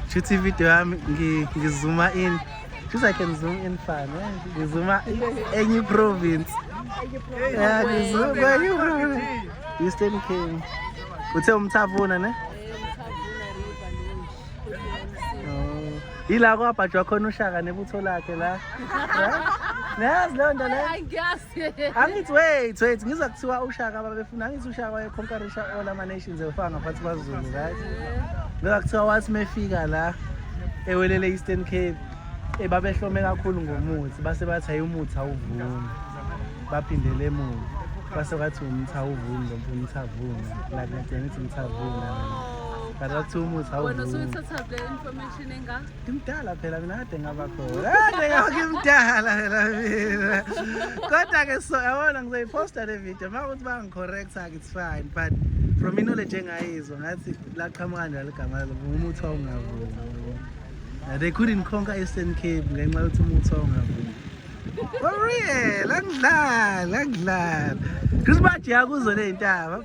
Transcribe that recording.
Shoot video yami ngizuma in. Just I can zoom in fine. Ngizuma any province. Yeah, ngizuma any province. Eastern Cape. Uthe umthavuna ne? Ila kwabhajwa khona uShaka nebutho lakhe la. Niyazi leyo nto le? Angiyazi. Angithi wait ngiza kuthiwa uShaka babefuna angithi uShaka wayeconquerisha all ama nations efaka ngaphansi kwaZulu right? Ngiza kuthiwa wathi mefika la ewelele Eastern Cape babehlome kakhulu ngomuthi base bathi hayi umuthi awuvuni. Baphindele emuva. Base bathi umuthi awuvuni lompuni uthavuna. La ngiyacela ukuthi umthavuna. Kadathi umuthi awuvuni. Wena usuthatha le information enga? Ngimdala phela mina kade ngaba khona. Kade ngimdala phela mina. Kodwa ke so yabona ngizoyiposta le video makuthi bangicorrect ake it's fine but from knowledge engayizwa ngathi laqhamuka kanjalo igama lo umuthi awungavuni. They couldn't conquer Eastern Cape ngenxa yokuthi umuthi awungavuni. For real, angidlala. Kusibathi yakuzo le ntaba.